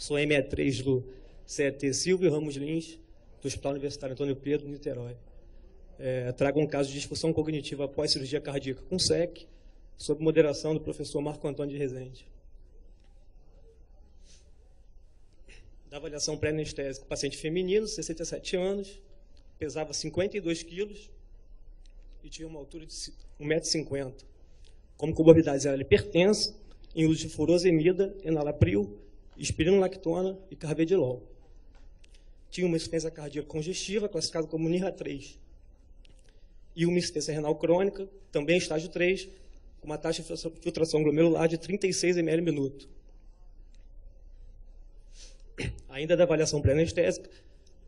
Sou ME3 do CET Silvio Ramos Lins, do Hospital Universitário Antônio Pedro, Niterói. Trago um caso de disfunção cognitiva após cirurgia cardíaca com SEC, sob moderação do professor Marco Antônio de Rezende. Da avaliação pré-anestésica, paciente feminino, 67 anos, pesava 52 quilos e tinha uma altura de 1,50 m. Como comorbidades era hipertensa, em uso de furosemida, enalapril, espironolactona e carvedilol. Tinha uma insuficiência cardíaca congestiva, classificada como NIRA3. E uma insuficiência renal crônica, também estágio 3, com uma taxa de filtração glomerular de 36 ml/minuto. Ainda da avaliação pré-anestésica,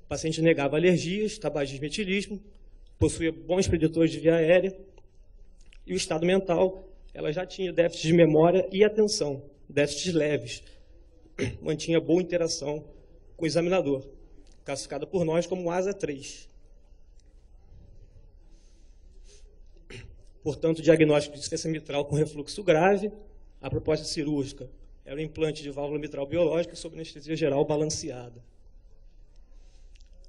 o paciente negava alergias, tabagismo e etilismo, possuía bons preditores de via aérea, e o estado mental, ela já tinha déficit de memória e atenção, déficits leves. Mantinha boa interação com o examinador, classificada por nós como ASA 3. Portanto, diagnóstico de insuficiência mitral com refluxo grave, a proposta cirúrgica era o implante de válvula mitral biológica sob anestesia geral balanceada.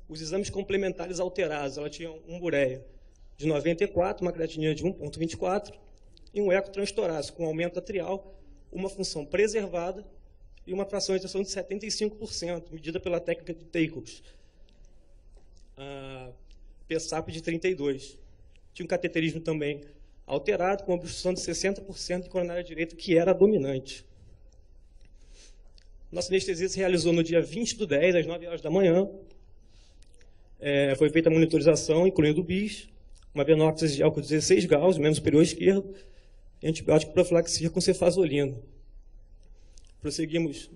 Os exames complementares alterados, ela tinha uma ureia de 94, uma creatinina de 1,24 e um eco transtorácico com aumento atrial, uma função preservada e uma fração de ejeção de 75%, medida pela técnica de Teicos. PSAP de 32. Tinha um cateterismo também alterado, com obstrução de 60% de coronária direita, que era a dominante. Nossa anestesia se realizou no dia 20/10, às 9 horas da manhã. Foi feita a monitorização, incluindo o BIS, uma venóxise de álcool 16 Gauss, membro superior esquerdo, e antibiótico profilaxia com cefazolina. Prosseguimos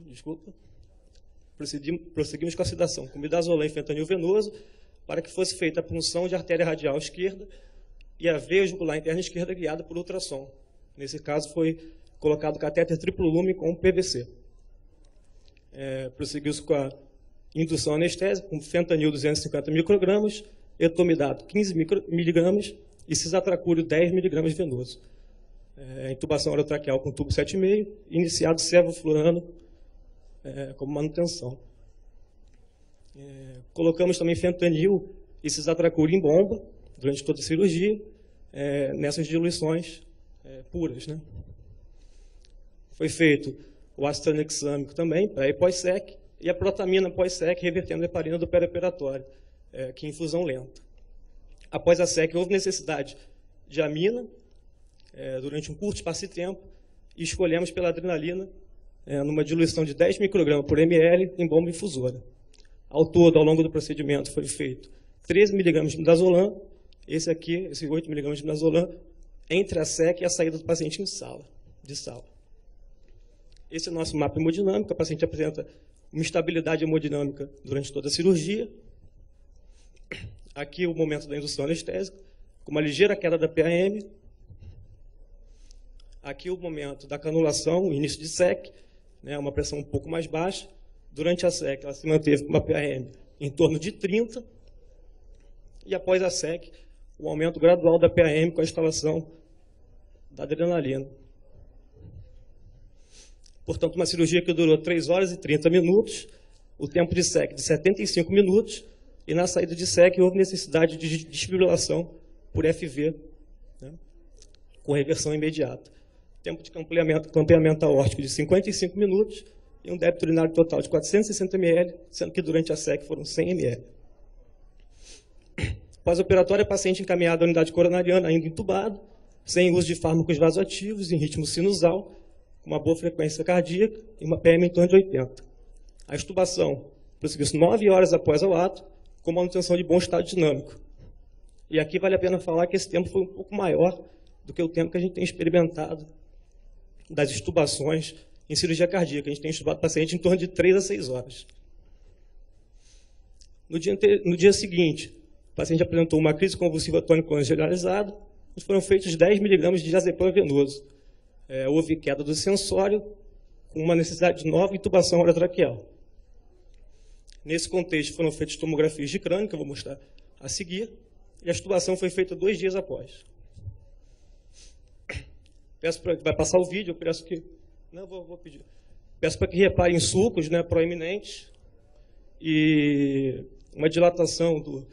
com a sedação, com midazolam e fentanil venoso, para que fosse feita a punção de artéria radial esquerda e a veia jugular interna esquerda guiada por ultrassom. Nesse caso, foi colocado catéter triplo lume com PVC. Prosseguiu-se com a indução anestésica, com fentanil 250 microgramas, etomidato 15 miligramas e cisatracúrio 10 miligramas venoso. Intubação orotraqueal com tubo 7,5, iniciado sevoflurano como manutenção. Colocamos também fentanil e cisatracúrio em bomba durante toda a cirurgia, nessas diluições puras, né? Foi feito o ácido tranexâmico também, pré e pós-SEC, e a protamina pós-SEC, revertendo a heparina do perioperatório, que é infusão lenta. Após a SEC, houve necessidade de amina, durante um curto espaço de tempo, e escolhemos pela adrenalina, numa diluição de 10 microgramas por ml em bomba infusora. Ao todo, ao longo do procedimento, foi feito 13 miligramas de midazolam, esse 8 miligramas de midazolam, entre a SEC e a saída do paciente de sala. Esse é o nosso mapa hemodinâmico. O paciente apresenta uma estabilidade hemodinâmica durante toda a cirurgia. Aqui o momento da indução anestésica, com uma ligeira queda da PAM. Aqui o momento da canulação, o início de SEC, uma pressão um pouco mais baixa. Durante a SEC, ela se manteve com uma PAM em torno de 30. E após a SEC, o aumento gradual da PAM com a instalação da adrenalina. Portanto, uma cirurgia que durou 3 horas e 30 minutos, o tempo de SEC de 75 minutos, e na saída de SEC houve necessidade de desfibrilação por FV, com reversão imediata. Tempo de clampeamento aórtico de 55 minutos e um débito urinário total de 460 ml, sendo que durante a SEC foram 100 ml. Pós-operatório, paciente encaminhado à unidade coronariana, ainda entubado, sem uso de fármacos vasoativos, em ritmo sinusal, com uma boa frequência cardíaca e uma PM em torno de 80. A extubação prosseguiu-se 9 horas após o ato, com manutenção de bom estado dinâmico. E aqui vale a pena falar que esse tempo foi um pouco maior do que o tempo que a gente tem experimentado das extubações em cirurgia cardíaca. A gente tem extubado o paciente em torno de 3 a 6 horas. No dia seguinte, o paciente apresentou uma crise convulsiva tônico generalizada, e foram feitos 10 miligramas de diazepam venoso. Houve queda do sensório, com uma necessidade de nova intubação orotraqueal. Nesse contexto, foram feitas tomografias de crânio, que eu vou mostrar a seguir, e a extubação foi feita 2 dias após. Vai passar o vídeo, eu peço que... Não, vou pedir. Peço para que reparem em sulcos, né, proeminentes e uma dilatação do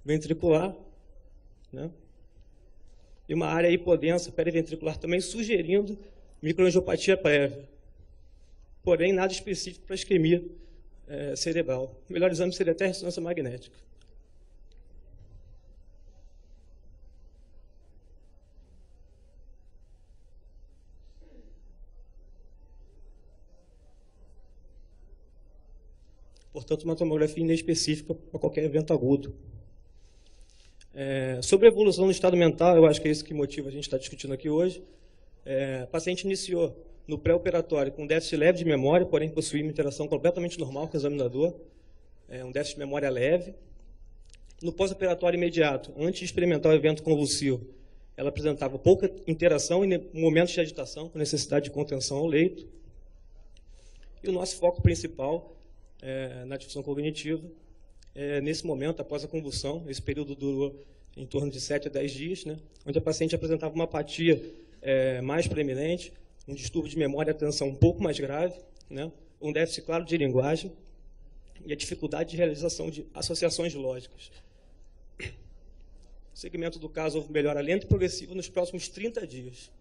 ventricular, né, e uma área hipodensa periventricular também, sugerindo microangiopatia prévia. Porém, nada específico para isquemia cerebral. O melhor exame seria até a ressonância magnética. Portanto, uma tomografia inespecífica para qualquer evento agudo. Sobre a evolução do estado mental, eu acho que é isso que motiva a gente estar discutindo aqui hoje. O paciente iniciou no pré-operatório com déficit leve de memória, porém possuía uma interação completamente normal com o examinador, um déficit de memória leve. No pós-operatório imediato, antes de experimentar o evento convulsivo, ela apresentava pouca interação e momentos de agitação, com necessidade de contenção ao leito. E o nosso foco principal na difusão cognitiva, nesse momento, após a convulsão, esse período durou em torno de 7 a 10 dias, né, onde a paciente apresentava uma apatia mais preeminente, um distúrbio de memória e atenção um pouco mais grave, né, um déficit claro de linguagem e a dificuldade de realização de associações lógicas. No segmento do caso, houve melhora lenta e progressiva nos próximos 30 dias.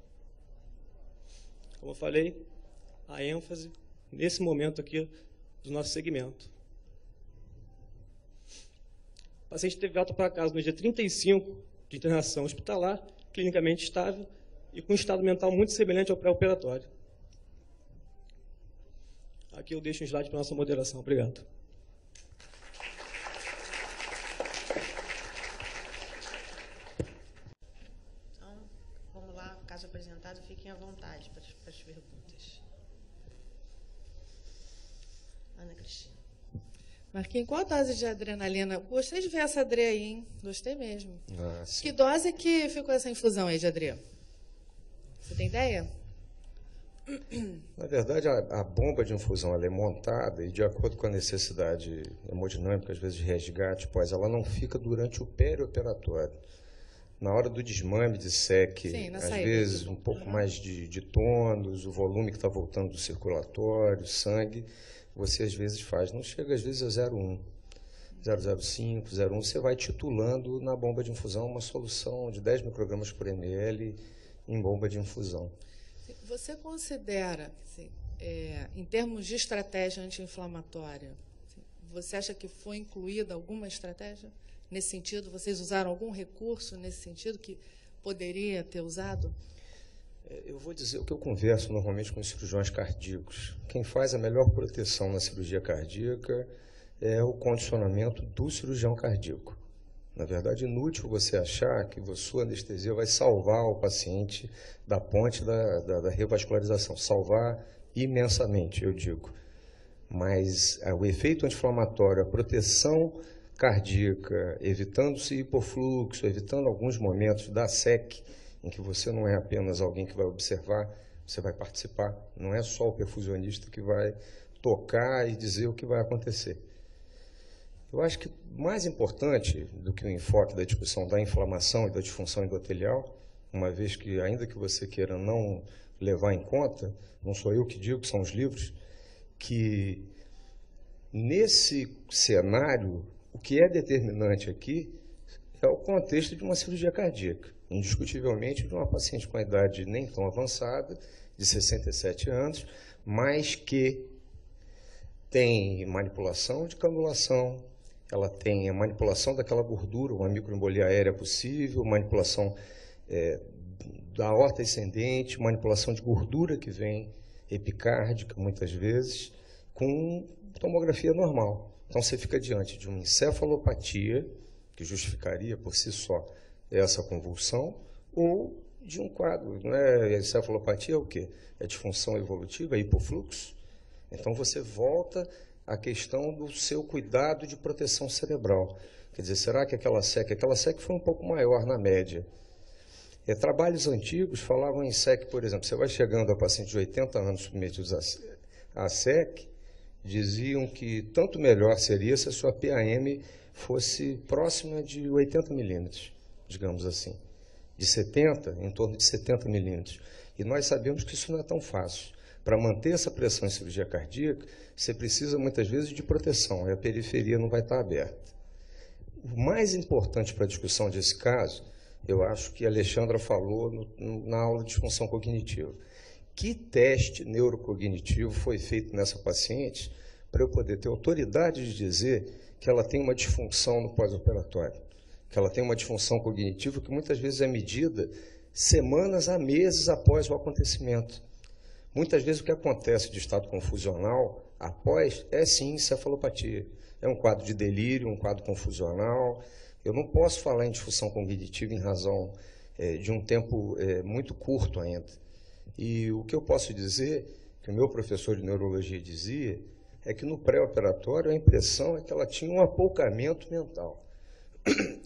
Como eu falei, a ênfase, nesse momento aqui, do nosso segmento. O paciente teve alta para casa no dia 35 de internação hospitalar, clinicamente estável e com um estado mental muito semelhante ao pré-operatório. Aqui eu deixo um slide para a nossa moderação. Obrigado. Então, vamos lá, caso apresentado, fiquem à vontade para as perguntas. Ana Cristina. Marquinhos, qual a dose de adrenalina? Gostei de ver essa Adri aí, hein? Gostei mesmo. Que dose que ficou essa infusão aí de Adri? Você tem ideia? Na verdade, a bomba de infusão ela é montada e, de acordo com a necessidade hemodinâmica, às vezes de resgate, ela não fica durante o perioperatório. Na hora do desmame de SEC, sim, às vezes um pouco mais de tônus, o volume que está voltando do circulatório, sangue, você às vezes faz. Não chega às vezes a 0,1, 0,05, 0,1. Você vai titulando na bomba de infusão uma solução de 10 microgramas por ml em bomba de infusão. Você considera, assim, em termos de estratégia anti-inflamatória, você acha que foi incluída alguma estratégia nesse sentido? Vocês usaram algum recurso nesse sentido que poderia ter usado? Eu vou dizer o que eu converso normalmente com os cirurgiões cardíacos. Quem faz a melhor proteção na cirurgia cardíaca é o condicionamento do cirurgião cardíaco. Na verdade, é inútil você achar que a sua anestesia vai salvar o paciente da ponte da revascularização. Salvar imensamente, eu digo. Mas o efeito anti-inflamatório, a proteção cardíaca, evitando-se hipofluxo, evitando alguns momentos da SEC, em que você não é apenas alguém que vai observar, você vai participar. Não é só o perfusionista que vai tocar e dizer o que vai acontecer. Eu acho que mais importante do que o enfoque da discussão da inflamação e da disfunção endotelial, uma vez que, ainda que você queira não levar em conta, não sou eu que digo, são os livros, que nesse cenário, o que é determinante aqui é o contexto de uma cirurgia cardíaca. Indiscutivelmente, de uma paciente com a idade nem tão avançada, de 67 anos, mas que tem manipulação de canulação, ela tem a manipulação daquela gordura, uma microembolia aérea possível, manipulação da aorta ascendente, manipulação de gordura que vem epicárdica, muitas vezes, com tomografia normal. Então, você fica diante de uma encefalopatia, que justificaria por si só essa convulsão, ou de um quadro. Não é? A encefalopatia é o quê? É disfunção evolutiva, é hipofluxo. Então, você volta à questão do seu cuidado de proteção cerebral. Quer dizer, será que aquela SEC foi um pouco maior na média? Trabalhos antigos falavam em SEC, por exemplo, você vai chegando a pacientes de 80 anos submetidos à SEC, diziam que tanto melhor seria se a sua PAM fosse próxima de 80 milímetros, digamos assim, de 70, em torno de 70 milímetros. E nós sabemos que isso não é tão fácil. Para manter essa pressão em cirurgia cardíaca, você precisa muitas vezes de proteção, e a periferia não vai estar aberta. O mais importante para a discussão desse caso, eu acho que a Alexandra falou na aula de disfunção cognitiva. Que teste neurocognitivo foi feito nessa paciente para eu poder ter autoridade de dizer que ela tem uma disfunção no pós-operatório, que ela tem uma disfunção cognitiva que muitas vezes é medida semanas a meses após o acontecimento. Muitas vezes o que acontece de estado confusional após é sim encefalopatia. É um quadro de delírio, um quadro confusional. Eu não posso falar em disfunção cognitiva em razão de um tempo muito curto ainda. E o que eu posso dizer, que o meu professor de neurologia dizia, é que no pré-operatório a impressão é que ela tinha um apoucamento mental.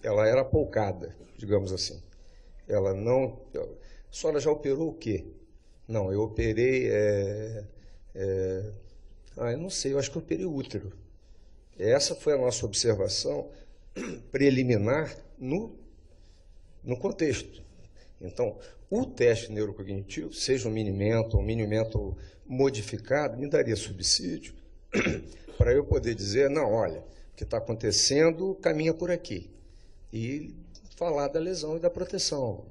Ela era apoucada, digamos assim. Ela não... A senhora já operou o quê? Não, eu operei... eu não sei, eu acho que eu operei o útero. Essa foi a nossa observação preliminar no contexto. Então, o teste neurocognitivo, seja um mini-mental modificado, me daria subsídio para eu poder dizer, não, olha, o que está acontecendo caminha por aqui. E falar da lesão e da proteção,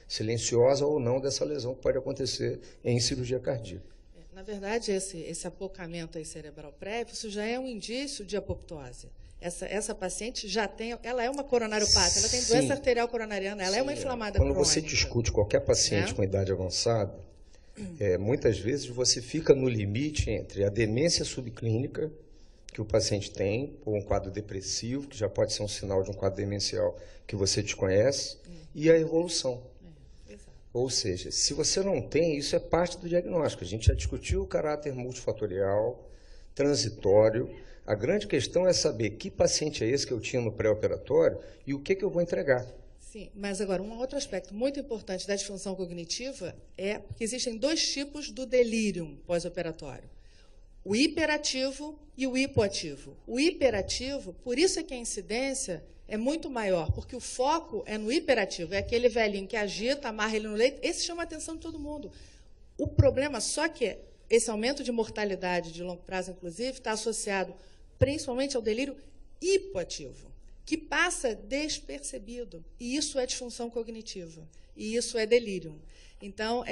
silenciosa ou não dessa lesão que pode acontecer em cirurgia cardíaca. Na verdade, esse apoucamento aí cerebral prévio, isso já é um indício de apoptose. Essa paciente já tem, ela é uma coronariopata, ela tem doença arterial coronariana, ela é uma inflamada crônica. Quando você discute qualquer paciente com idade avançada, muitas vezes você fica no limite entre a demência subclínica que o paciente tem, ou um quadro depressivo, que já pode ser um sinal de um quadro demencial que você desconhece, e a evolução. Ou seja, se você não tem, isso é parte do diagnóstico. A gente já discutiu o caráter multifatorial, transitório. A grande questão é saber que paciente é esse que eu tinha no pré-operatório e o que eu vou entregar. Sim, mas agora, um outro aspecto muito importante da disfunção cognitiva é que existem dois tipos do delírio pós-operatório. O hiperativo e o hipoativo. O hiperativo, por isso é que a incidência é muito maior, porque o foco é no hiperativo, é aquele velhinho que agita, amarra ele no leito, esse chama a atenção de todo mundo. O problema só que esse aumento de mortalidade de longo prazo, inclusive, está associado principalmente ao delírio hipoativo, que passa despercebido, e isso é disfunção cognitiva, e isso é delírio. Então,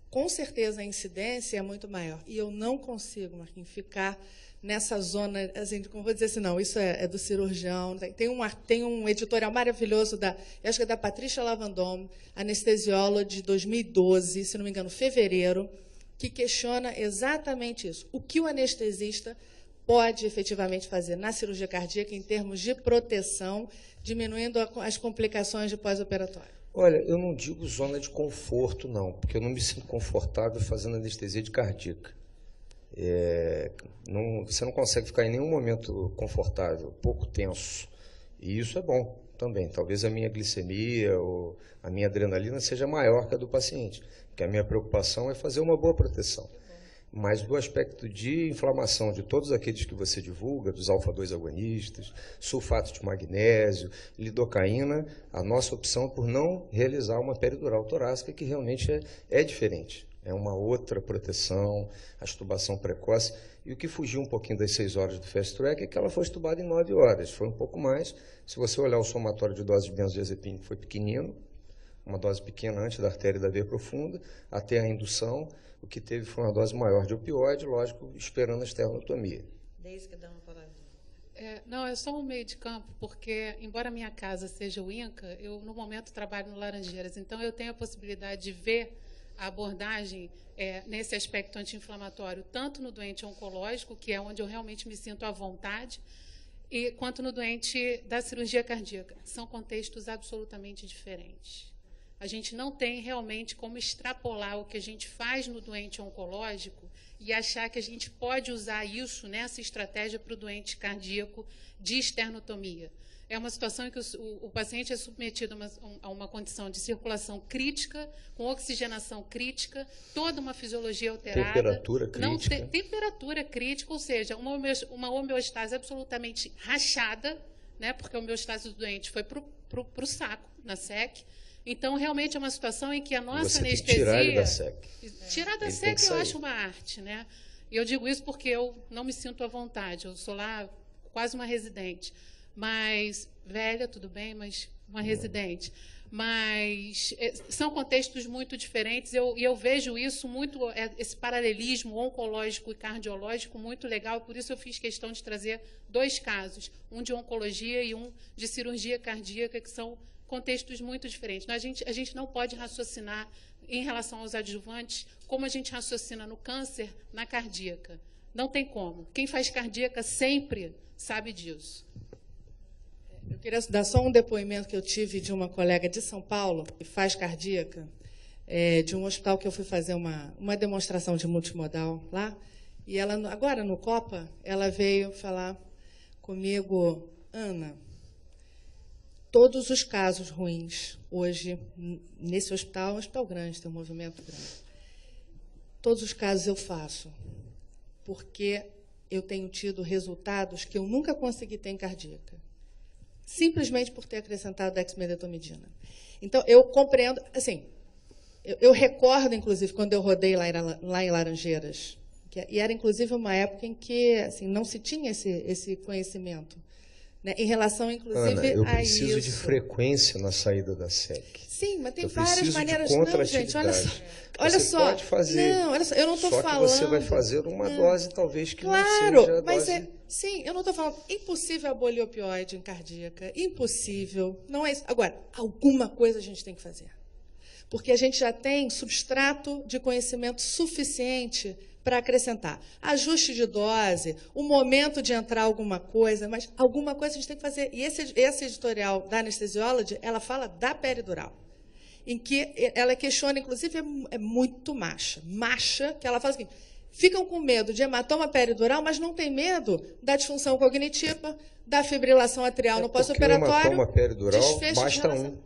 com certeza a incidência é muito maior, e eu não consigo, Marquinhos, ficar nessa zona, assim, como vou dizer assim, não, isso é do cirurgião. Tem um editorial maravilhoso, eu acho que é da Patrícia Lavandome, anestesióloga de 2012, se não me engano, fevereiro, que questiona exatamente isso. O que o anestesista pode efetivamente fazer na cirurgia cardíaca em termos de proteção, diminuindo as complicações de pós-operatório? Olha, eu não digo zona de conforto, não, porque eu não me sinto confortável fazendo anestesia de cardíaca. Você não consegue ficar em nenhum momento confortável, pouco tenso. E isso é bom também. Talvez a minha glicemia ou a minha adrenalina seja maior que a do paciente, porque a minha preocupação é fazer uma boa proteção. Mas do aspecto de inflamação de todos aqueles que você divulga, dos alfa-2 agonistas, sulfato de magnésio, lidocaína, a nossa opção por não realizar uma peridural torácica, que realmente é diferente. É uma outra proteção, a extubação precoce. E o que fugiu um pouquinho das 6 horas do fast track é que ela foi estubada em 9 horas. Foi um pouco mais. Se você olhar o somatório de dose de benzodiazepina, foi pequenino, uma dose pequena antes da artéria da veia profunda, até a indução. O que teve foi uma dose maior de opioide, lógico, esperando a esternotomia. Desde que dá uma palavra. Não, é só um meio de campo, porque, embora a minha casa seja o INCA, eu, no momento, trabalho no Laranjeiras. Então, eu tenho a possibilidade de ver a abordagem nesse aspecto anti-inflamatório, tanto no doente oncológico, que é onde eu realmente me sinto à vontade, quanto no doente da cirurgia cardíaca. São contextos absolutamente diferentes. A gente não tem realmente como extrapolar o que a gente faz no doente oncológico e achar que a gente pode usar isso nessa estratégia para o doente cardíaco de esternotomia. É uma situação em que o paciente é submetido a uma condição de circulação crítica, com oxigenação crítica, toda uma fisiologia alterada. Temperatura crítica. Temperatura crítica, ou seja, uma homeostase absolutamente rachada, né, porque a homeostase do doente foi para o saco, na SEC, Então, realmente é uma situação em que a nossa Você tem que anestesia... tirar ele da SEC. Tirar da Ele tem SEC que eu sair. acho uma arte, né? E eu digo isso porque eu não me sinto à vontade. Eu sou lá quase uma residente. Mas, velha, tudo bem, mas uma residente. Mas são contextos muito diferentes e eu vejo isso muito, esse paralelismo oncológico e cardiológico muito legal, por isso eu fiz questão de trazer 2 casos, um de oncologia e um de cirurgia cardíaca, que são contextos muito diferentes. A gente não pode raciocinar em relação aos adjuvantes como a gente raciocina no câncer, na cardíaca. Não tem como. Quem faz cardíaca sempre sabe disso. Eu queria dar só um depoimento que eu tive de uma colega de São Paulo, que faz cardíaca, de um hospital que eu fui fazer uma demonstração de multimodal lá, e ela, agora no Copa, ela veio falar comigo, Ana, todos os casos ruins hoje, nesse hospital, um hospital grande, tem um movimento grande, todos os casos eu faço, porque eu tenho tido resultados que eu nunca consegui ter em cardíaca. Simplesmente por ter acrescentado dexmedetomidina. Então, eu compreendo, assim, eu recordo, inclusive, quando eu rodei lá em Laranjeiras, e era, inclusive, uma época em que assim, não se tinha esse conhecimento, né, em relação, inclusive, Ana, eu a preciso isso. de frequência na saída da SEC. Sim, mas tem Eu várias preciso maneiras. de Não, gente, olha só. Olha Você só. pode fazer. Não, olha só, eu não estou só falando. que você vai fazer uma dose, talvez, que Claro, não seja a mas dose... sim, eu não estou falando impossível abolir opioide em cardíaca, impossível, não é isso. Agora, alguma coisa a gente tem que fazer, porque a gente já tem substrato de conhecimento suficiente para acrescentar. Ajuste de dose, o momento de entrar alguma coisa, mas alguma coisa a gente tem que fazer. E esse editorial da Anesthesiology, ela fala da peridural, em que ela questiona, inclusive, é muito macha, que ela fala o seguinte, ficam com medo de hematoma peridural, mas não tem medo da disfunção cognitiva, da fibrilação atrial no pós-operatório. O hematoma peridural desfecho de basta relação. um.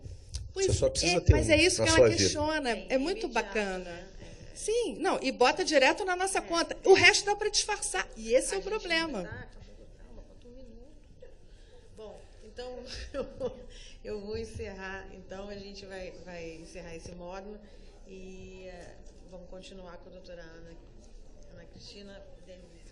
Pois Você só precisa ter mas um é isso na que sua ela vida. questiona, é muito imediato, bacana. né? Sim, não, e bota direto na nossa conta. O resto dá para disfarçar, e esse é o problema. Calma, falta um minuto. Bom, então eu vou encerrar. Então a gente vai encerrar esse módulo e vamos continuar com a doutora Ana Cristina Denise.